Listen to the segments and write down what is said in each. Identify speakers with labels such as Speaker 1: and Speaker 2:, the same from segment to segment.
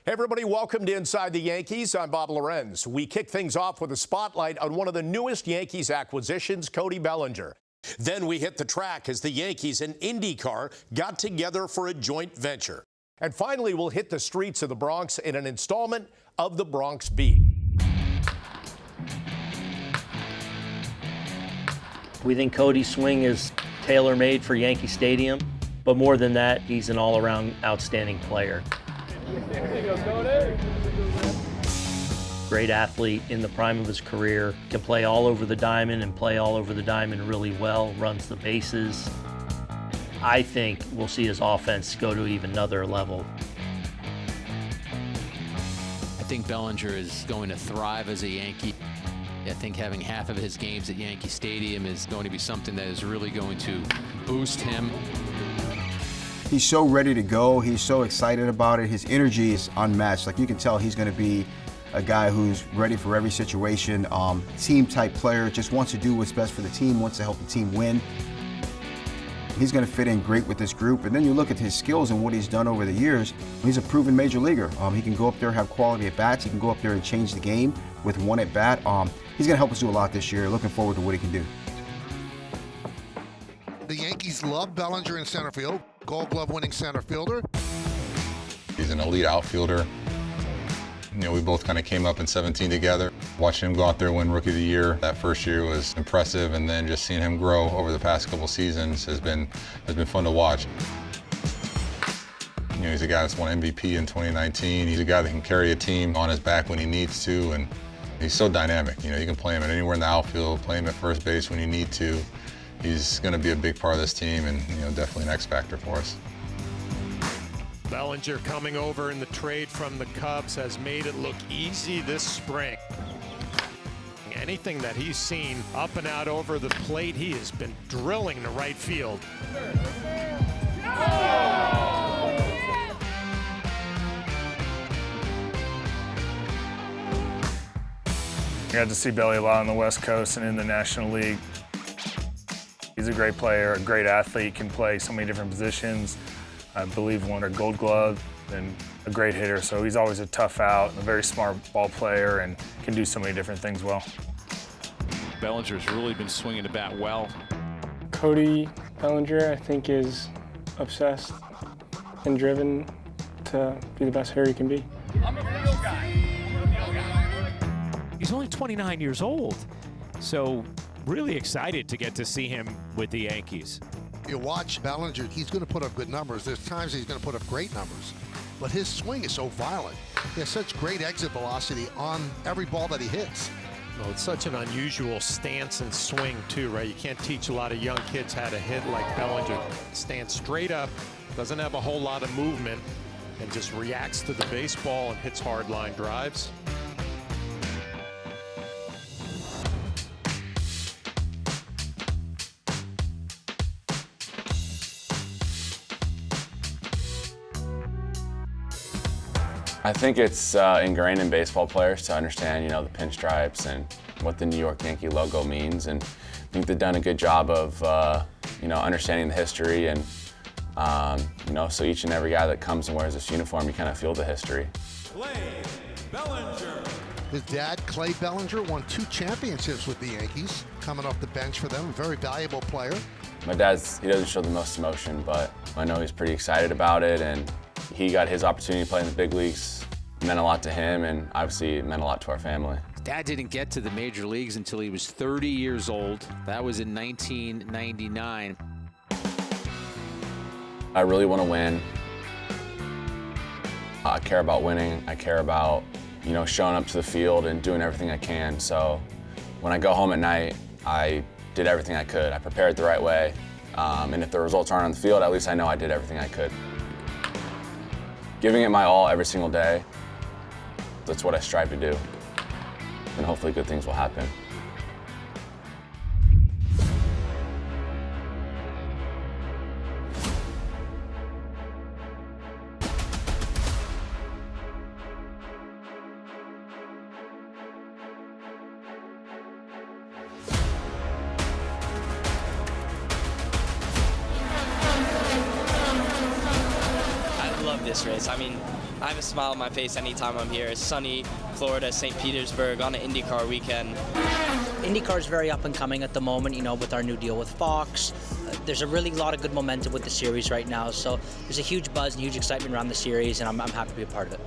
Speaker 1: Hey everybody, welcome to Inside the Yankees. I'm Bob Lorenz. We kick things off with a spotlight on one of the newest Yankees acquisitions, Cody Bellinger. Then we hit the track as the Yankees and IndyCar got together for a joint venture. And finally, we'll hit the streets of the Bronx in an installment of the Bronx Beat.
Speaker 2: We think Cody's swing is tailor-made for Yankee Stadium, but more than that, he's an all-around outstanding player. Great athlete in the prime of his career, can play all over the diamond and play all over the diamond really well, runs the bases. I think we'll see his offense go to even another level.
Speaker 3: I think Bellinger is going to thrive as a Yankee. I think having half of his games at Yankee Stadium is going to be something that is really going to boost him.
Speaker 4: He's so ready to go. He's so excited about it. His energy is unmatched. Like, you can tell he's going to be a guy who's ready for every situation. Team-type player, just wants to do what's best for the team, wants to help the team win. He's going to fit in great with this group. And then you look at his skills and what he's done over the years. He's a proven major leaguer. He can go up there, have quality at bats. He can go up there and change the game with one at bat. He's going to help us do a lot this year. Looking forward to what he can do.
Speaker 5: The Yankees love Bellinger in center field. Gold Glove winning center fielder.
Speaker 6: He's an elite outfielder. You know, we both kind of came up in 17 together. Watching him go out there and win Rookie of the Year that first year was impressive, and then just seeing him grow over the past couple seasons has been fun to watch. You know, he's a guy that's won MVP in 2019. He's a guy that can carry a team on his back when he needs to, and he's so dynamic. You know, you can play him at anywhere in the outfield, play him at first base when you need to. He's going to be a big part of this team, and definitely an X factor for us.
Speaker 7: Bellinger coming over in the trade from the Cubs has made it look easy this spring. Anything that he's seen up and out over the plate, he has been drilling to right field.
Speaker 8: I got to see Belly a lot on the West Coast and in the National League. He's a great player, a great athlete, can play so many different positions. I believe won a Gold Glove and a great hitter, so he's always a tough out, a very smart ball player, and can do so many different things well.
Speaker 9: Bellinger's really been swinging the bat well.
Speaker 10: Cody Bellinger, I think, is obsessed and driven to be the best hitter he can be.
Speaker 11: I'm a field guy.
Speaker 7: He's only 29 years old, so really excited to get to see him with the Yankees.
Speaker 5: You watch Bellinger, he's going to put up good numbers. There's times he's going to put up great numbers. But his swing is so violent. He has such great exit velocity on every ball that he hits.
Speaker 7: Well, it's such an unusual stance and swing, too, right? You can't teach a lot of young kids how to hit like Bellinger. Stands straight up, doesn't have a whole lot of movement, and just reacts to the baseball and hits hard line drives.
Speaker 12: I think it's ingrained in baseball players to understand, the pinstripes and what the New York Yankee logo means, and I think they've done a good job of, understanding the history, and so each and every guy that comes and wears this uniform, you kind of feel the history.
Speaker 5: Clay Bellinger. His dad, Clay Bellinger, won 2 championships with the Yankees, coming off the bench for them. A very valuable player.
Speaker 12: My dad, he doesn't show the most emotion, but I know he's pretty excited about it, and he got his opportunity to play in the big leagues. It meant a lot to him, and obviously it meant a lot to our family.
Speaker 3: Dad didn't get to the major leagues until he was 30 years old. That was in 1999.
Speaker 12: I really want to win. I care about winning. I care about, showing up to the field and doing everything I can. So when I go home at night, I did everything I could. I prepared the right way. And if the results aren't on the field, at least I know I did everything I could. Giving it my all every single day, that's what I strive to do. And hopefully good things will happen.
Speaker 13: love this race. I mean, I have a smile on my face anytime I'm here. It's sunny Florida, St. Petersburg on an IndyCar weekend.
Speaker 14: IndyCar is very up and coming at the moment, with our new deal with Fox. There's a really lot of good momentum with the series right now, so there's a huge buzz and huge excitement around the series, and I'm happy to be a part of it.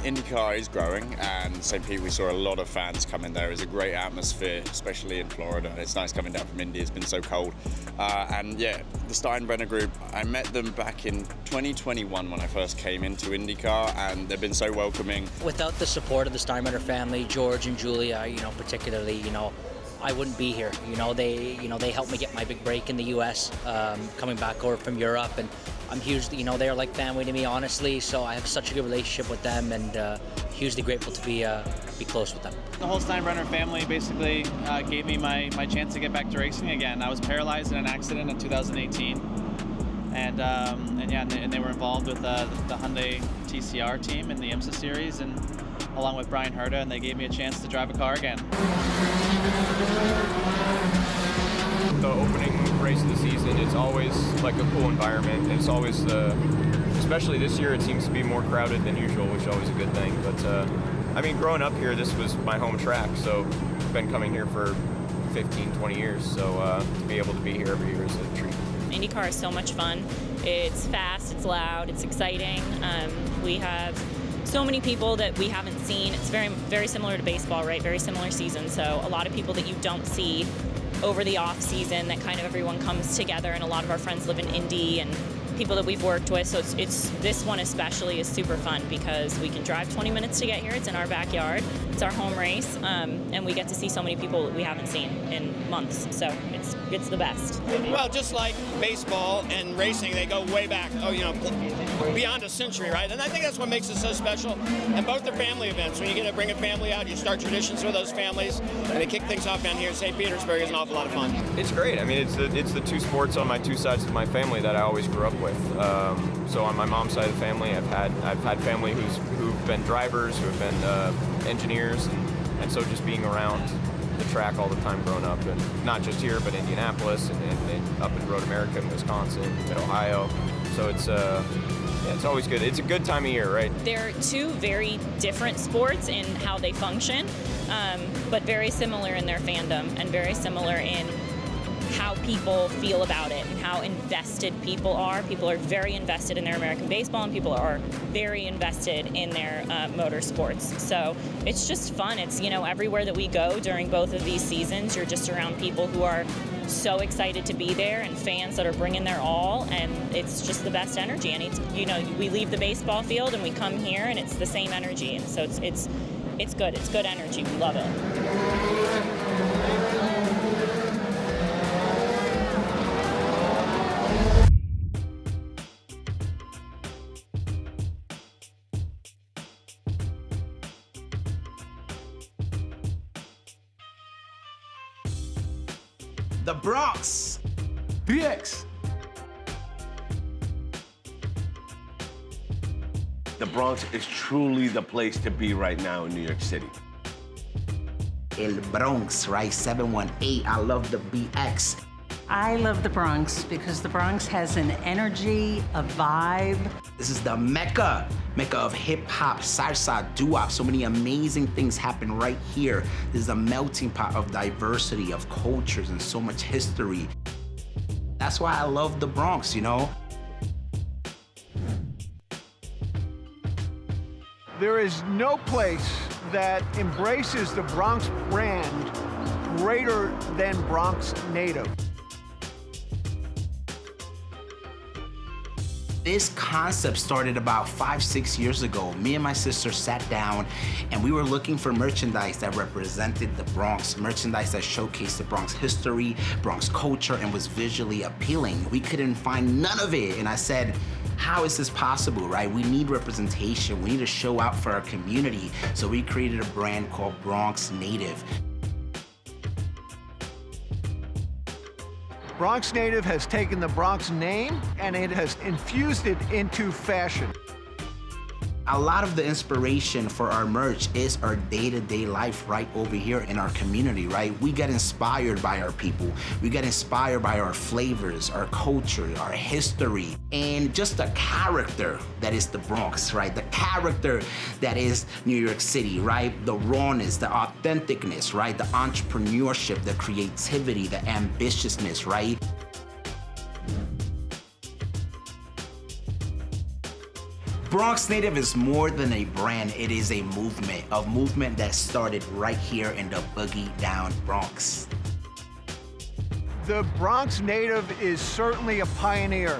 Speaker 15: IndyCar is growing, and St. Pete, we saw a lot of fans come in there. It's a great atmosphere, especially in Florida. It's nice coming down from Indy. It's been so cold. And yeah, the Steinbrenner group, I met them back in 2021 when I first came into IndyCar, and they've been so welcoming.
Speaker 14: Without the support of the Steinbrenner family, George and Julia, particularly, I wouldn't be here. They helped me get my big break in the U.S. Coming back over from Europe, and I'm hugely, they're like family to me, honestly. So I have such a good relationship with them, and hugely grateful to be close with them.
Speaker 16: The whole Steinbrenner family basically gave me my chance to get back to racing again. I was paralyzed in an accident in 2018, and they were involved with the Hyundai TCR team in the IMSA series, and along with Brian Herta, and they gave me a chance to drive a car again.
Speaker 17: The opening race of the season, it's always like a cool environment. It's always, especially this year, it seems to be more crowded than usual, which is always a good thing. But growing up here, this was my home track, so I've been coming here for 15, 20 years, so to be able to be here every year is a treat.
Speaker 18: IndyCar is so much fun. It's fast, it's loud, it's exciting. We have so many people that we haven't seen. It's very, very similar to baseball, right? Very similar season. So a lot of people that you don't see over the off season, that kind of everyone comes together, and a lot of our friends live in Indy and people that we've worked with. So it's this one especially is super fun because we can drive 20 minutes to get here. It's in our backyard. It's our home race, and we get to see so many people that we haven't seen in months. So it's the best.
Speaker 19: Well, just like baseball and racing, they go way back. Beyond a century, right? And I think that's what makes it so special. And both are family events. When you get to bring a family out, you start traditions with those families, and they kick things off down here in St. Petersburg. Is an awful lot of fun.
Speaker 17: It's great. It's the two sports on my two sides of my family that I always grew up with. So on my mom's side of the family, I've had family who've been drivers, who have been engineers, and so just being around the track all the time growing up, and not just here, but Indianapolis and up in Road America in Wisconsin, Mid-Ohio. So it's always good. It's a good time of year, right?
Speaker 18: They're two very different sports in how they function, but very similar in their fandom and very similar in how people feel about it and how invested people are. People are very invested in their American baseball, and people are very invested in their motorsports. So it's just fun. It's, everywhere that we go during both of these seasons, you're just around people who are so excited to be there and fans that are bringing their all, and it's just the best energy. And it's, we leave the baseball field and we come here and it's the same energy. And so it's good. It's good energy. We love it.
Speaker 20: The Bronx. BX.
Speaker 21: The Bronx is truly the place to be right now in New York City.
Speaker 20: El Bronx, right? 718. I love the BX.
Speaker 22: I love the Bronx because the Bronx has an energy, a vibe.
Speaker 20: This is the Mecca of hip-hop, salsa, doo-wop. So many amazing things happen right here. This is a melting pot of diversity, of cultures, and so much history. That's why I love the Bronx,
Speaker 23: There is no place that embraces the Bronx brand greater than Bronx Native.
Speaker 20: This concept started about 5-6 years ago. Me and my sister sat down and we were looking for merchandise that represented the Bronx, merchandise that showcased the Bronx history, Bronx culture, and was visually appealing. We couldn't find none of it. And I said, how is this possible, right? We need representation. We need to show out for our community. So we created a brand called Bronx Native.
Speaker 23: Bronx Native has taken the Bronx name and it has infused it into fashion.
Speaker 20: A lot of the inspiration for our merch is our day-to-day life right over here in our community, right? We get inspired by our people. We get inspired by our flavors, our culture, our history, and just the character that is the Bronx, right? The character that is New York City, right? The rawness, the authenticness, right? The entrepreneurship, the creativity, the ambitiousness, right? Bronx Native is more than a brand, it is a movement that started right here in the boogie down Bronx.
Speaker 23: The Bronx Native is certainly a pioneer.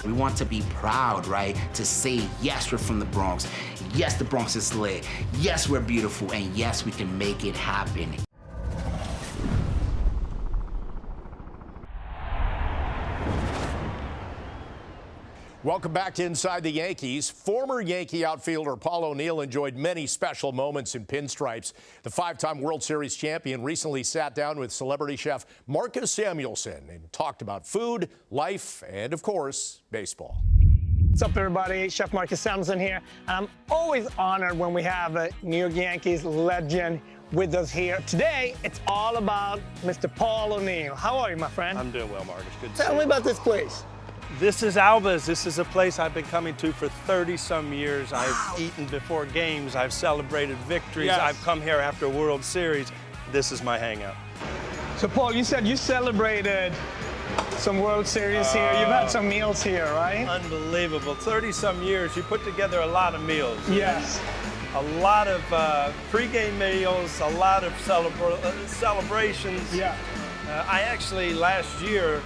Speaker 20: We want to be proud, right? To say, yes, we're from the Bronx. Yes, the Bronx is lit. Yes, we're beautiful. And yes, we can make it happen.
Speaker 1: Welcome back to Inside the Yankees. Former Yankee outfielder Paul O'Neill enjoyed many special moments in pinstripes. The five-time World Series champion recently sat down with celebrity chef Marcus Samuelssson and talked about food, life, and, of course, baseball.
Speaker 2: What's up, everybody? Chef Marcus Samuelssson here. And I'm always honored when we have a New York Yankees legend with us here. Today, it's all about Mr. Paul O'Neill. How are you, my friend?
Speaker 4: I'm doing well, Marcus. Good to see you.
Speaker 2: Tell me about this place.
Speaker 4: This is Alba's. This is a place I've been coming to for 30-some years. Wow. I've eaten before games. I've celebrated victories. Yes. I've come here after a World Series. This is my hangout.
Speaker 2: So, Paul, you said you celebrated some World Series here. You've had some meals here, right?
Speaker 4: Unbelievable. 30-some years. You put together a lot of meals.
Speaker 2: Yes.
Speaker 4: A lot of pregame meals, a lot of celebrations.
Speaker 2: Yeah.
Speaker 4: I actually, last year,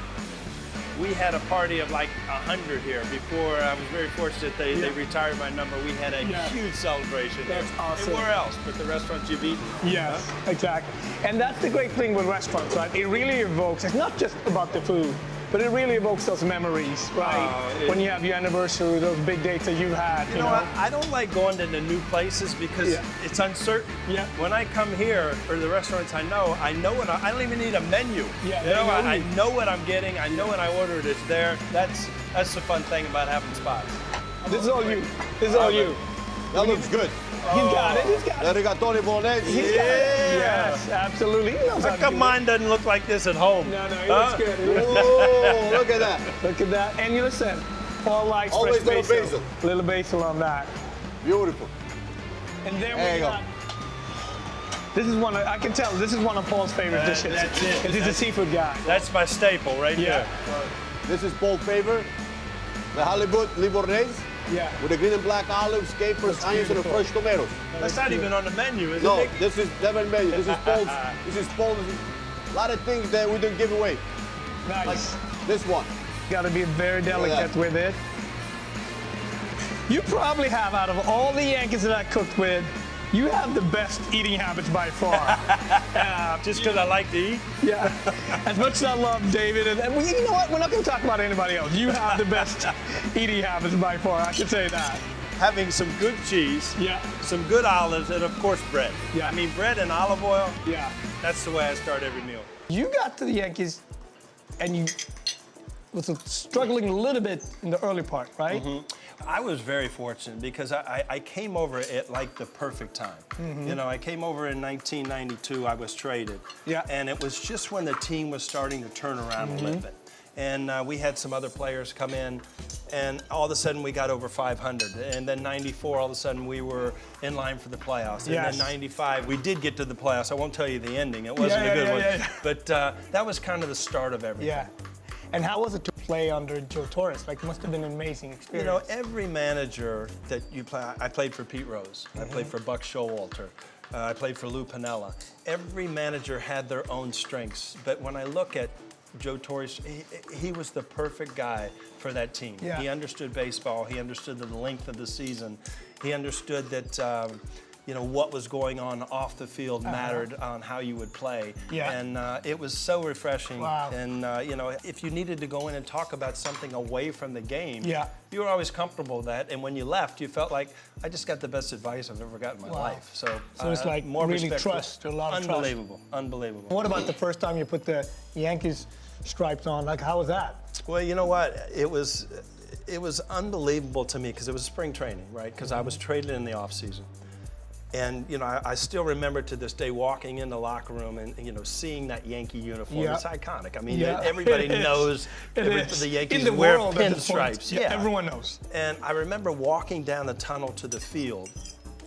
Speaker 4: we had a party of like 100 here before. I was very fortunate they retired my number. We had a huge celebration.
Speaker 2: That's
Speaker 4: here.
Speaker 2: awesome.
Speaker 4: And where else but the restaurants you've eaten?
Speaker 2: Yes, exactly. And that's the great thing with restaurants, right? It really evokes, it's not just about the food, but it really evokes those memories, right? When you have your anniversary, those big dates that you've had.
Speaker 4: You know what? I don't like going to new places because it's uncertain.
Speaker 2: Yeah.
Speaker 4: When I come here, or the restaurants I know what I don't even need a menu.
Speaker 2: Yeah,
Speaker 4: you know, I know what I'm getting. I know when I order it, it's there. That's the fun thing about having spots.
Speaker 2: This is all you. This is all you.
Speaker 24: That looks good.
Speaker 2: He's got it. He's got it.
Speaker 24: The rigatoni bolognese.
Speaker 2: Yes, absolutely.
Speaker 4: How come mine doesn't look like this at home?
Speaker 2: No, he looks good.
Speaker 24: Oh, look at that.
Speaker 2: Look at that. And you listen, Paul likes
Speaker 24: always
Speaker 2: fresh
Speaker 24: basil.
Speaker 2: Little basil on that.
Speaker 24: Beautiful.
Speaker 2: And then we got. This is one. I can tell. This is one of Paul's favorite dishes.
Speaker 4: That's it.
Speaker 2: Because he's a seafood guy.
Speaker 4: That's my staple right there.
Speaker 24: This is Paul's favorite. The halibut livornese.
Speaker 2: Yeah.
Speaker 24: With the green and black olives, capers, onions, and fresh tomatoes.
Speaker 4: That's not even on the menu, is it?
Speaker 24: No, this is never menu. This is Paul's. This is Paul's. A lot of things that we didn't give away.
Speaker 2: Nice.
Speaker 24: Like this one.
Speaker 2: Got to be very delicate with it. You probably have, out of all the Yankees that I cooked with, you have the best eating habits by far.
Speaker 4: Just because I like to eat?
Speaker 2: Yeah. As much as I love David, and you know what? We're not going to talk about anybody else. You have the best eating habits by far. I can say that.
Speaker 4: Having some good cheese, some good olives, and of course bread.
Speaker 2: Yeah.
Speaker 4: I mean, bread and olive oil.
Speaker 2: Yeah.
Speaker 4: That's the way I start every meal.
Speaker 2: You got to the Yankees, and you was struggling a little bit in the early part, right?
Speaker 4: Mm-hmm. I was very fortunate because I came over at like the perfect time.
Speaker 2: Mm-hmm.
Speaker 4: You know, I came over in 1992, I was traded.
Speaker 2: Yeah.
Speaker 4: And it was just when the team was starting to turn around a little bit. And we had some other players come in, and all of a sudden we got over 500. And then 94, all of a sudden we were in line for the playoffs. And then 95, we did get to the playoffs. I won't tell you the ending. It wasn't a good one. Yeah. But that was kind of the start of everything.
Speaker 2: Yeah. And how was it to play under Joe Torres? Like, it must have been an amazing experience.
Speaker 4: You know, every manager that you play, I played for Pete Rose. I played for Buck Showalter. I played for Lou Piniella. Every manager had their own strengths. But when I look at Joe Torres, he was the perfect guy for that team.
Speaker 2: Yeah.
Speaker 4: He understood baseball. He understood the length of the season. He understood that, you know, what was going on off the field mattered on how you would play.
Speaker 2: Yeah.
Speaker 4: And it was so refreshing.
Speaker 2: Wow.
Speaker 4: And, you know, if you needed to go in and talk about something away from the game,
Speaker 2: yeah,
Speaker 4: you were always comfortable with that. And when you left, you felt like, I just got the best advice I've ever got in my life. So
Speaker 2: it's like
Speaker 4: more
Speaker 2: really
Speaker 4: respect.
Speaker 2: trust, a lot of
Speaker 4: Unbelievable.
Speaker 2: trust.
Speaker 4: Unbelievable.
Speaker 2: What about the first time you put the Yankees stripes on? Like, how was that?
Speaker 4: Well, you know what? It was it was unbelievable to me because it was spring training, right? Because I was traded in the off season. And, you know, I still remember to this day walking in the locker room and you know, seeing that Yankee uniform.
Speaker 2: Yeah.
Speaker 4: It's iconic. I mean,
Speaker 2: Yeah.
Speaker 4: everybody
Speaker 2: It is.
Speaker 4: knows
Speaker 2: It is.
Speaker 4: the Yankees
Speaker 2: in the
Speaker 4: wear
Speaker 2: world at this point,
Speaker 4: pinstripes.
Speaker 2: yeah, everyone knows.
Speaker 4: And I remember walking down the tunnel to the field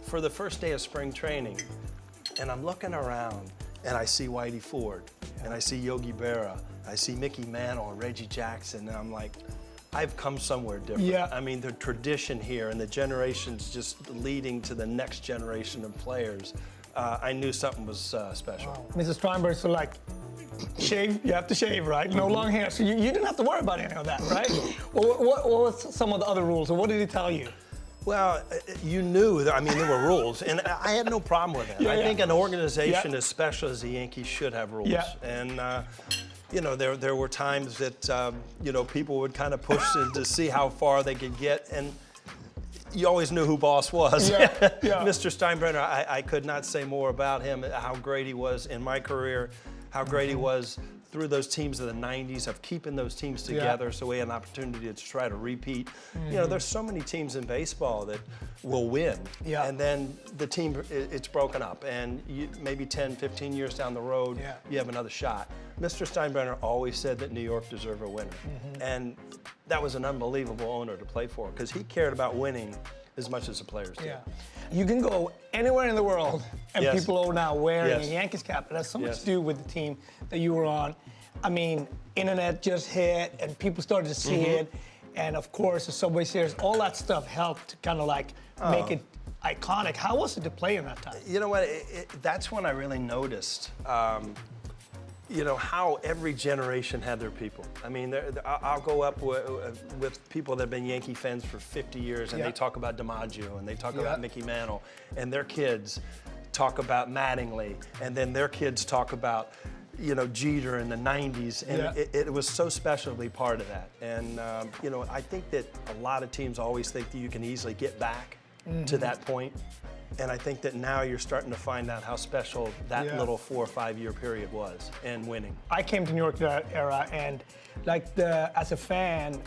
Speaker 4: for the first day of spring training, and I'm looking around, and I see Whitey Ford, and I see Yogi Berra, I see Mickey Mantle and Reggie Jackson, and I'm like, I've come somewhere different.
Speaker 2: Yeah.
Speaker 4: I mean, the tradition here and the generations just leading to the next generation of players, I knew something was special.
Speaker 2: Wow. Mrs. Steinberg, so like, shave, you have to shave, right? No long hair, so you didn't have to worry about any of that, right? What was some of the other rules, or what did he tell you?
Speaker 4: Well, you knew, I mean, there were rules, and I had no problem with that.
Speaker 2: Yeah,
Speaker 4: I think an organization
Speaker 2: Yeah.
Speaker 4: as special as the Yankees should have rules.
Speaker 2: Yeah.
Speaker 4: And, you know, there were times that, you know, people would kind of push to see how far they could get, and you always knew who boss was.
Speaker 2: Yeah, yeah.
Speaker 4: Mr. Steinbrenner, I could not say more about him, how great he was in my career, how great he was through those teams of the 90s, of keeping those teams together so we had an opportunity to try to repeat. You know, there's so many teams in baseball that will win, and then the team, it's broken up, and maybe 10, 15 years down the road, you have another shot. Mr. Steinbrenner always said that New York deserved a winner, and that was an unbelievable owner to play for, because he cared about winning as much as the players did.
Speaker 2: Yeah. You can go anywhere in the world, and
Speaker 4: Yes.
Speaker 2: people are now wearing
Speaker 4: Yes.
Speaker 2: a Yankees cap. It has so much
Speaker 4: Yes.
Speaker 2: to do with the team that you were on. I mean, internet just hit, and people started to see it. And of course, the Subway Series, all that stuff helped to kind of like make it iconic. How was it to play in that time?
Speaker 4: You know what, that's when I really noticed, you know, how every generation had their people. I mean, I'll go up with people that have been Yankee fans for 50 years, and they talk about DiMaggio, and they talk about Mickey Mantle, and their kids talk about Mattingly, and then their kids talk about, you know, Jeter in the 90s, and it was so special to be part of that. And, you know, I think that a lot of teams always think that you can easily get back to that point. And I think that now you're starting to find out how special that little 4 or 5 year period was and winning.
Speaker 2: I came to New York that era, and like as a fan,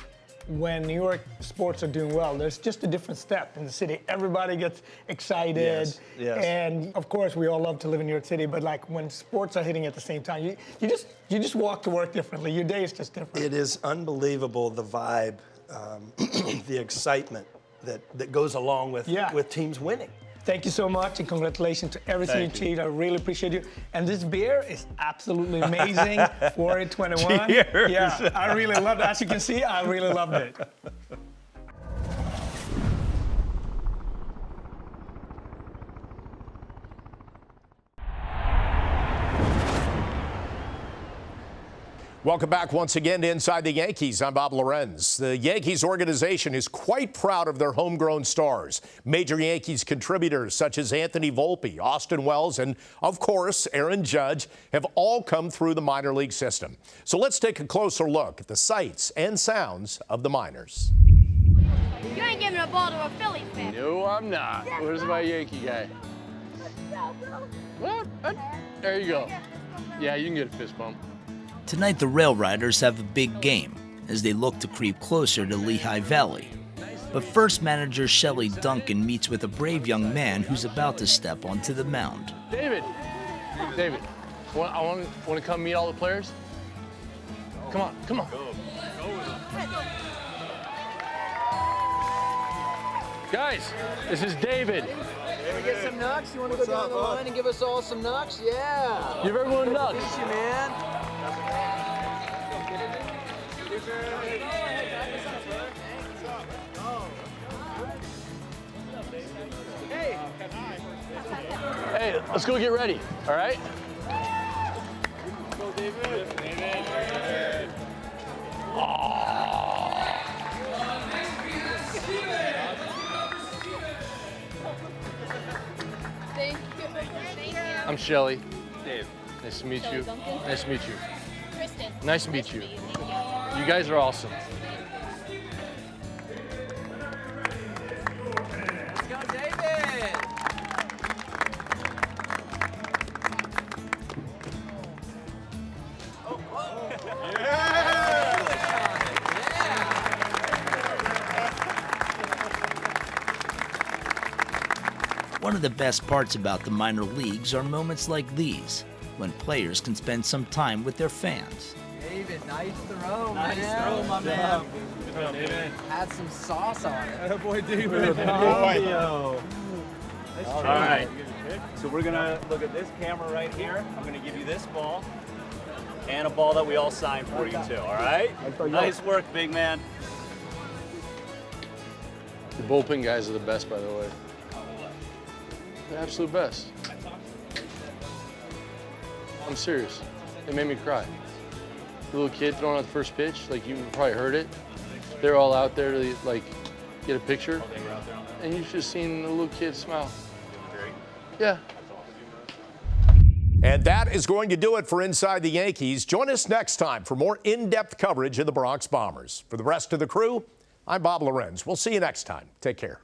Speaker 2: when New York sports are doing well, there's just a different step in the city. Everybody gets excited.
Speaker 4: Yes, yes.
Speaker 2: And of course, we all love to live in New York City, but like when sports are hitting at the same time, you just walk to work differently. Your day is just different.
Speaker 4: It is unbelievable, the vibe, the excitement that goes along with teams winning.
Speaker 2: Thank you so much, and congratulations to everything you achieved. I really appreciate you. And this beer is absolutely amazing. 421.
Speaker 4: Cheers.
Speaker 2: Yeah, I really loved it. As you can see, I really loved it.
Speaker 1: Welcome back once again to Inside the Yankees. I'm Bob Lorenz. The Yankees organization is quite proud of their homegrown stars. Major Yankees contributors such as Anthony Volpe, Austin Wells, and of course Aaron Judge have all come through the minor league system. So let's take a closer look at the sights and sounds of the minors.
Speaker 6: You ain't giving a ball to a Phillies fan.
Speaker 8: No, I'm not. Where's my Yankee guy? What? There you go. Yeah, you can get a fist bump.
Speaker 9: Tonight, the Railriders have a big game as they look to creep closer to Lehigh Valley. But first, manager Shelley Duncan meets with a brave young man who's about to step onto the mound.
Speaker 8: David, I want to come meet all the players? Come on, come on. Guys, this is David.
Speaker 10: Can we get some nucks? You want to go down the line and give us all some nucks? Yeah.
Speaker 8: Give everyone nucks.
Speaker 10: Miss you, man.
Speaker 8: Hey, let's go get ready, all right?
Speaker 10: Go, David. David.
Speaker 6: Thank you.
Speaker 8: I'm Shelley.
Speaker 10: Dave.
Speaker 8: Nice to meet
Speaker 6: Shelley
Speaker 8: you.
Speaker 6: Duncan.
Speaker 8: Nice to meet you.
Speaker 6: Kristen.
Speaker 8: Nice to meet you. You guys are awesome.
Speaker 10: Let's go, David.
Speaker 9: of the best parts about the minor leagues are moments like these, when players can spend some time with their fans.
Speaker 10: David, nice throw,
Speaker 3: Nice
Speaker 10: man.
Speaker 3: throw, my man.
Speaker 10: Good throw, David. Had some sauce on it.
Speaker 3: Oh, boy, David.
Speaker 10: Good boy.
Speaker 3: All right. So we're going to look at this camera right here. I'm going to give you this ball and a ball that we all signed for you, too. All right? Nice work, big man.
Speaker 8: The bullpen guys are the best, by the way. The absolute best. I'm serious. They made me cry. The little kid throwing out the first pitch, like you probably heard it. They're all out there to like get a picture, and you've just seen the little kid smile. Yeah.
Speaker 1: And that is going to do it for Inside the Yankees. Join us next time for more in-depth coverage of the Bronx Bombers. For the rest of the crew, I'm Bob Lorenz. We'll see you next time. Take care.